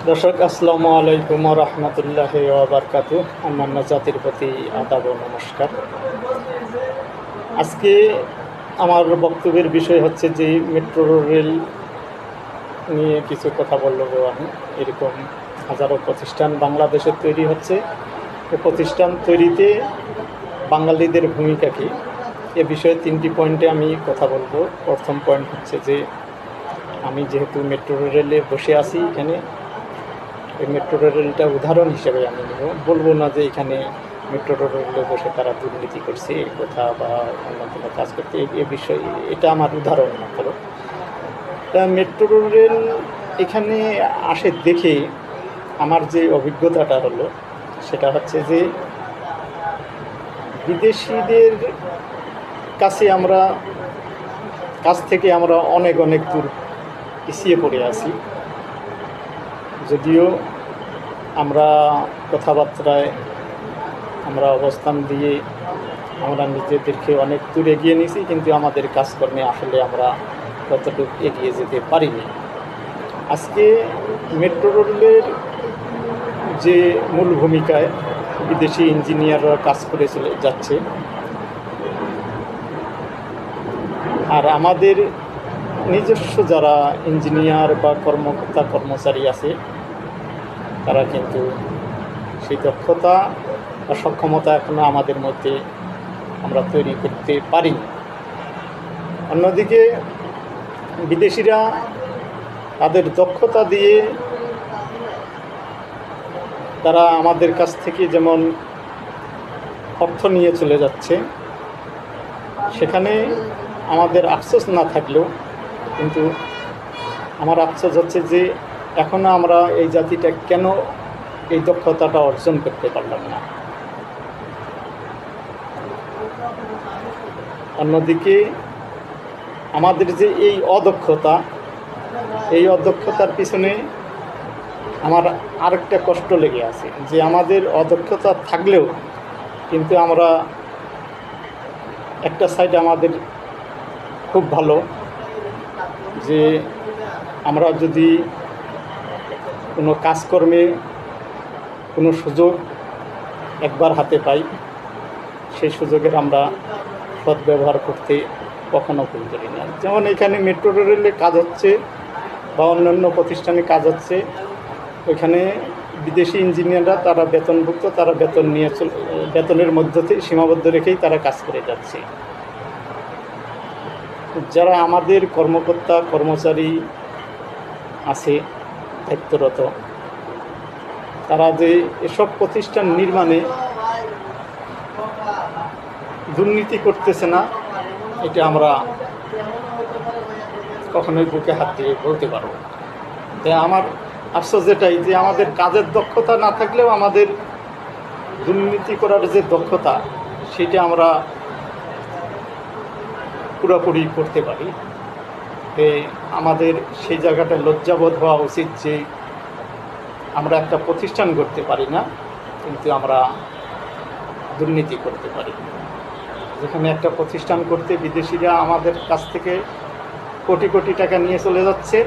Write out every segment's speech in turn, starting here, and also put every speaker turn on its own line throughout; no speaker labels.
দর্শক আসসালামু আলাইকুম ওয়া রাহমাতুল্লাহি ওয়া বারাকাতুহু। অন্যান্য জাতির প্রতি আদাব ও নমস্কার। আজকে আমার বক্তব্যের বিষয় হচ্ছে যে মেট্রো রেল নিয়ে কিছু কথা বলবো আমি। এরকম হাজারো প্রতিষ্ঠান বাংলাদেশে তৈরি হচ্ছে। এই প্রতিষ্ঠান তৈরিতে বাঙালিদের ভূমিকা কী, এ বিষয়ে 3টি পয়েন্টে আমি কথা বলবো। প্রথম পয়েন্ট হচ্ছে যে আমি যেহেতু মেট্রো রেলে বসে আছি, এখানে এই মেট্রো রেলটা উদাহরণ হিসেবে আমি নেব। বলবো না যে এখানে মেট্রো রেলে বসে তারা দুর্নীতি করছে এই কথা বা অন্য কোনো কাজ করতে, এ বিষয়ে এটা আমার উদাহরণ মাত্র। তা মেট্রো রেল এখানে আসে দেখে আমার যে অভিজ্ঞতাটা হলো সেটা হচ্ছে যে বিদেশিদের কাছ থেকে আমরা অনেক অনেক দূর পিছিয়ে পড়ে আছি। যদিও আমরা কথাবার্তায় আমরা অবস্থান দিয়ে আমরা নিজেদেরকে অনেক দূর এগিয়ে নিয়েছি, কিন্তু আমাদের কাজকর্মে আসলে আমরা ততটুকু এগিয়ে যেতে পারিনি। আজকে মেট্রো রেলের যে মূল ভূমিকায় বিদেশি ইঞ্জিনিয়াররা কাজ করে চলে যাচ্ছে, আর আমাদের নিজস্ব যারা ইঞ্জিনিয়ার বা কর্মচারী আছে তারা কিন্তু সেই দক্ষতা বা সক্ষমতা এখনও আমাদের মধ্যে আমরা তৈরি করতে পারিনি। অন্যদিকে বিদেশিরা তাদের দক্ষতা দিয়ে তারা আমাদের কাছ থেকে যেমন অর্থ নিয়ে চলে যাচ্ছে, সেখানে আমাদের আফসোস না থাকলেও কিন্তু আমার আফসোস হচ্ছে যে এখনও আমরা এই জাতিটা কেন এই দক্ষতাটা অর্জন করতে পারলাম না। অন্যদিকে আমাদের যে এই অদক্ষতার পিছনে আমার আরেকটা কষ্ট লেগে আছে, যে আমাদের অদক্ষতা থাকলেও কিন্তু আমরা একটা সাইড আমাদের খুব ভালো, যে আমরা যদি কোনো কাজকর্মে কোনো সুযোগ একবার হাতে পাই, সেই সুযোগের আমরা সদ্ব্যবহার করতে কখনো ভুল করি না। যেমন এখানে মেট্রো রেলে কাজ হচ্ছে বা অন্যান্য প্রতিষ্ঠানে কাজ হচ্ছে, ওইখানে বিদেশি ইঞ্জিনিয়াররা তারা বেতনভুক্ত, তারা বেতনের মধ্যে সীমাবদ্ধ রেখেই তারা কাজ করে যাচ্ছে। যারা আমাদের কর্মচারী আছে দায়িত্বরত, তারা যে এসব প্রতিষ্ঠান নির্মাণে দুর্নীতি করতেছে না, এটা আমরা কখনোই বুকে হাত দিয়ে বলতে পারবো না। তাই আমার আফসোস এটাই যে আমাদের কাজের দক্ষতা না থাকলেও আমাদের দুর্নীতি করার যে দক্ষতা, সেটা আমরা পুরোপুরি করতে পারি। আমাদের সেই জায়গাটায় লজ্জাবোধ হওয়া উচিত যে আমরা একটা প্রতিষ্ঠান করতে পারি না, কিন্তু আমরা দুর্নীতি করতে পারি। যেখানে একটা প্রতিষ্ঠান করতে বিদেশিরা আমাদের কাছ থেকে কোটি কোটি টাকা নিয়ে চলে যাচ্ছে,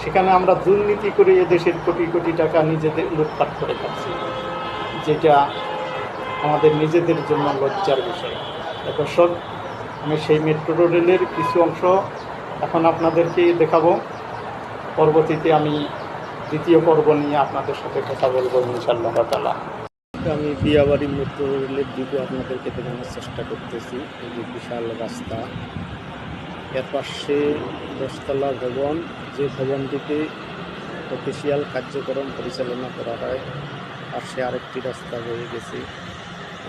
সেখানে আমরা দুর্নীতি করে এদেশের কোটি কোটি টাকা নিজেদের লুটপাট করে খাচ্ছি, যেটা আমাদের নিজেদের জন্য লজ্জার বিষয়। দর্শক, আমি সেই মেট্রো রেলের কিছু অংশ এখন আপনাদেরকে দেখাবো। পরবর্তীতে আমি দ্বিতীয় পর্ব নিয়ে আপনাদের সাথে কথা বলবো ইনশাআল্লাহ তাআলা। আমি বিয়াবাড়ি মেট্রো রেলের দিকে আপনাদেরকে দেখানোর চেষ্টা করতেছি। এই যে বিশাল রাস্তা, এর পাশে 10তলা ভবন, যে ভবনটিতে অফিসিয়াল কার্যক্রম পরিচালনা করা হয়। পাশে আরেকটি রাস্তা বয়ে গেছে,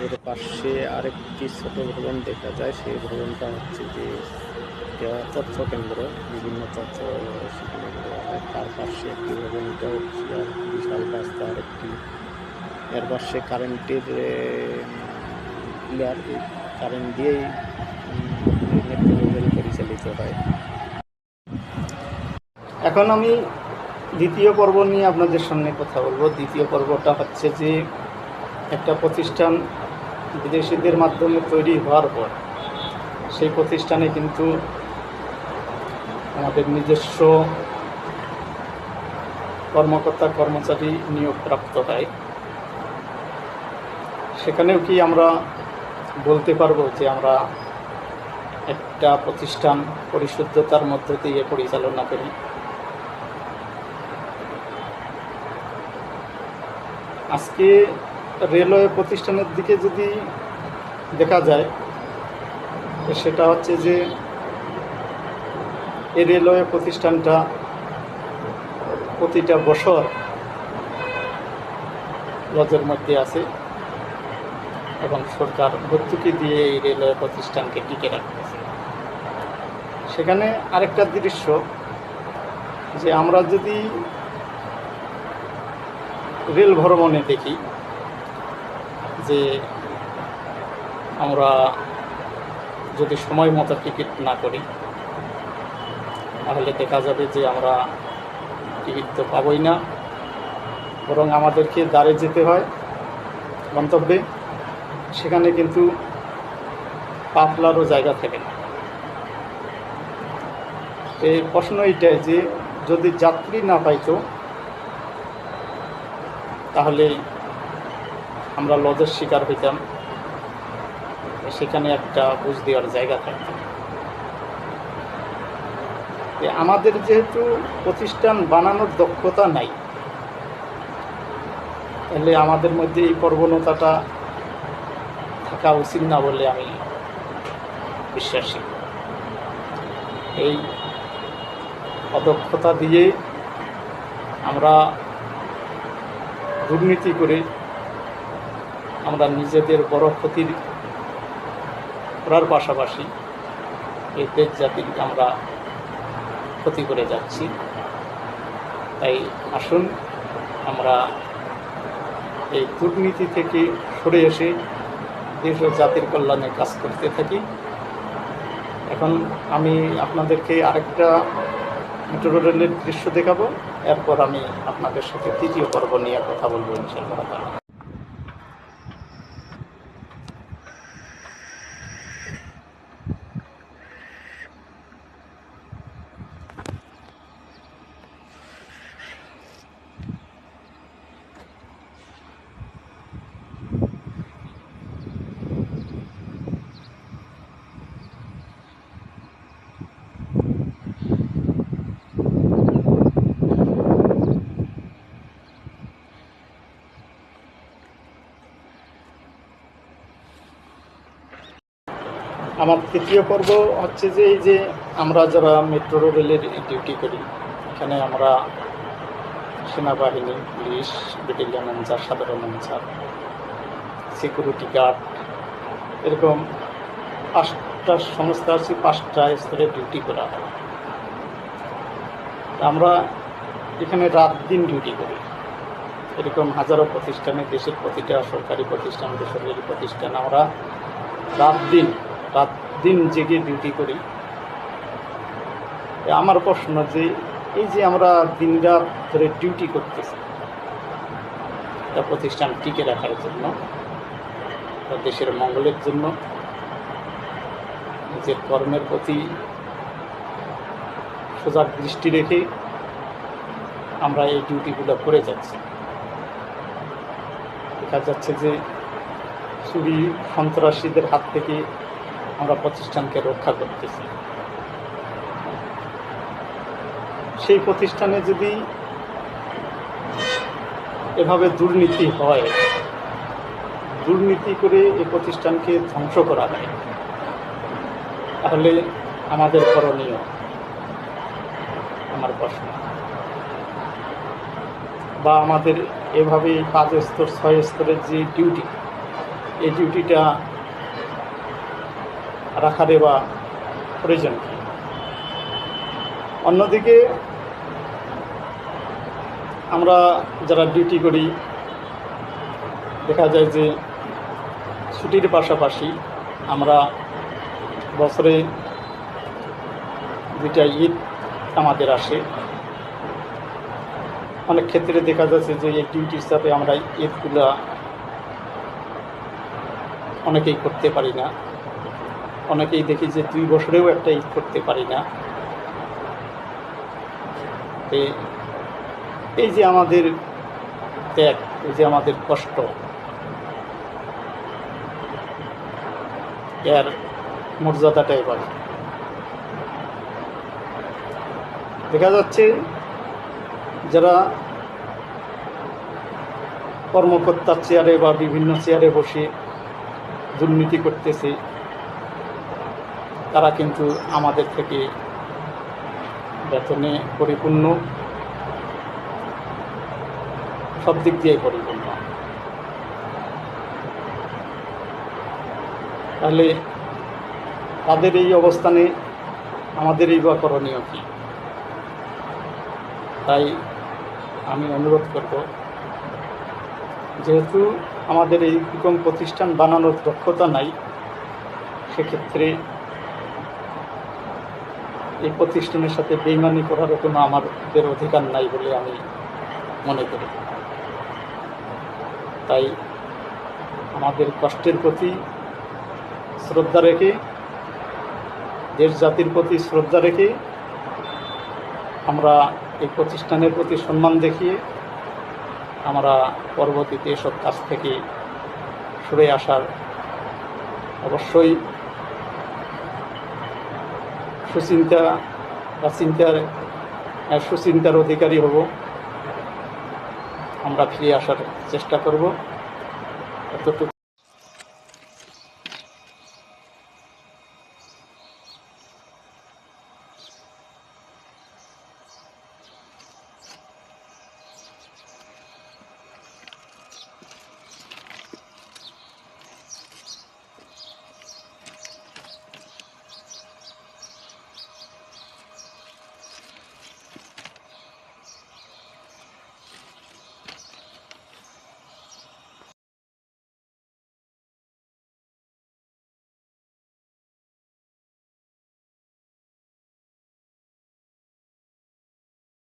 এর পাশে আরেকটি ছোট ভবন দেখা যায়। সেই ভবনটা হচ্ছে যে তথ্য কেন্দ্র, বিভিন্ন তথ্য সেখানে দেওয়া হয়। তার পাশে একটি ভবনটা অফিসিয়াল, বিশাল রাস্তা আরেকটি। এর পাশে কারেন্টের পিলার, এই কারেন্ট দিয়েই মেট্রো রেল পরিচালিত হয়। এখন আমি দ্বিতীয় পর্ব নিয়ে আপনাদের সামনে কথা বলবো। দ্বিতীয় পর্বটা হচ্ছে যে একটা প্রতিষ্ঠান বিদেশিদের মাধ্যমে তৈরি হওয়ার পর সেই প্রতিষ্ঠানে কিন্তু আমাদের নিজস্ব কর্মকর্তা কর্মচারী নিয়োগপ্রাপ্ত হয়, সেখানেও কি আমরা বলতে পারবো যে আমরা একটা প্রতিষ্ঠান পরিশুদ্ধতার মধ্য দিয়ে পরিচালনা করি? আজকে রেলওয়ে প্রতিষ্ঠানের দিকে যদি দেখা যায়, সেটা হচ্ছে যে এই রেলওয়ে প্রতিষ্ঠানটা প্রতিটা বছর লজের মধ্যে আছে এবং সরকার ভর্তুকি দিয়ে এই রেলওয়ে প্রতিষ্ঠানকে টিকে রাখতেছে। সেখানে আরেকটা দৃশ্য যে আমরা যদি রেল ভ্রমণে দেখি যে আমরা যদি সময় মতো টিকিট না করি তাহলে দেখা যাবে যে আমরা টিকিট তো পাবই না, বরং আমাদেরকে দাঁড়িয়ে যেতে হয় গন্তব্যে। সেখানে কিন্তু পা ফেলারও জায়গা থাকে না। এই প্রশ্ন এইটাই যে যদি যাত্রী না পাইতো তাহলে আমরা লজের শিকার হইতাম, সেখানে একটা বুঝ দেওয়ার জায়গা থাকত। আমাদের যেহেতু প্রতিষ্ঠান বানানোর দক্ষতা নাই, তাহলে আমাদের মধ্যে এই প্রবণতাটা থাকা উচিত না বলে আমি বিশ্বাসী। এই অদক্ষতা দিয়ে আমরা দুর্নীতি করে আমরা নিজেদের বড় ক্ষতি করার পাশাপাশি এই দেশ জাতির আমরা ক্ষতি করে যাচ্ছি। তাই আসুন আমরা এই দুর্নীতি থেকে সরে এসে দেশ ও জাতির কল্যাণে কাজ করতে থাকি। এখন আমি আপনাদেরকে আরেকটা মেট্রো রেলের দৃশ্য দেখাবো, এরপর আমি আপনাদের সাথে তৃতীয় পর্ব নিয়ে কথা বলবো ইনশাআল্লাহ। আমার তৃতীয় পর্ব হচ্ছে যে এই যে আমরা যারা মেট্রো রেলের ডিউটি করি, এখানে আমরা সেনাবাহিনী, পুলিশ, ব্যাটালিয়ন অঞ্চার, সাধারণ অঞ্চার, সিকিউরিটি গার্ড, এরকম 5টা সংস্থা আছে, 5টা স্তরে ডিউটি করা হয়। আমরা এখানে রাত দিন ডিউটি করি। এরকম হাজারো প্রতিষ্ঠানে, দেশের প্রতিটা সরকারি প্রতিষ্ঠান, বেসরকারি প্রতিষ্ঠান, আমরা রাত দিন জেগে ডিউটি করি। আমার প্রশ্ন যে এই যে আমরা দিন রাত ধরে ডিউটি করতেছি একটা প্রতিষ্ঠান টিকে রাখার জন্য, দেশের মঙ্গলের জন্য, নিজের কর্মের প্রতি সজাগ দৃষ্টি রেখে আমরা এই ডিউটিগুলো করে যাচ্ছি। দেখা যাচ্ছে যে চুরি সন্ত্রাসীদের হাত থেকে আমরা প্রতিষ্ঠানকে রক্ষা করতেছি। সেই প্রতিষ্ঠানে যদি এভাবে দুর্নীতি হয়, দুর্নীতি করে এই প্রতিষ্ঠানকে ধ্বংস করা হয়, তাহলে আমাদের করণীয়, আমার প্রশ্ন, বা আমাদের এভাবে 5 স্তর 6 স্তরের যে ডিউটি, এই ডিউটিটা রাখা দেওয়া প্রয়োজন কি? অন্যদিকে আমরা যারা ডিউটি করি দেখা যায় যে ছুটির পাশাপাশি আমরা বছরে 2টা ঈদ আমাদের আসে। অনেক ক্ষেত্রে দেখা যাচ্ছে যে এই ডিউটি হিসাবে আমরা ঈদগুলো অনেকেই করতে পারি না। অনেকেই দেখি যে 2 বছরেও একটা ঈদ করতে পারি না। এই যে আমাদের ত্যাগ, এই যে আমাদের কষ্ট, এর মর্যাদাটাই বাড়ে। দেখা যাচ্ছে যারা কর্মকর্তার চেয়ারে বা বিভিন্ন চেয়ারে বসে দুর্নীতি করতেছে, তারা কিন্তু আমাদের থেকে বেতনে পরিপূর্ণ, সব দিক দিয়ে পরিপূর্ণ। তাহলে তাদের এই অবস্থানে আমাদের এই বা করণীয় কী? তাই আমি অনুরোধ করব, যেহেতু আমাদের এই রকম প্রতিষ্ঠান বানানোর দক্ষতা নাই, সেক্ষেত্রে এই প্রতিষ্ঠানের সাথে বেইমানি করারও কোনো আমাদের অধিকার নাই বলে আমি মনে করি। তাই আমাদের কষ্টের প্রতি শ্রদ্ধা রেখে, দেশ জাতির প্রতি শ্রদ্ধা রেখে, আমরা এই প্রতিষ্ঠানের প্রতি সম্মান দেখিয়ে আমরা পরবর্তীতে এসব কাজ থেকে সরে আসার অবশ্যই সুচিন্তার অধিকারী হব। আমরা ফিরে আসার চেষ্টা করব। এতটুকু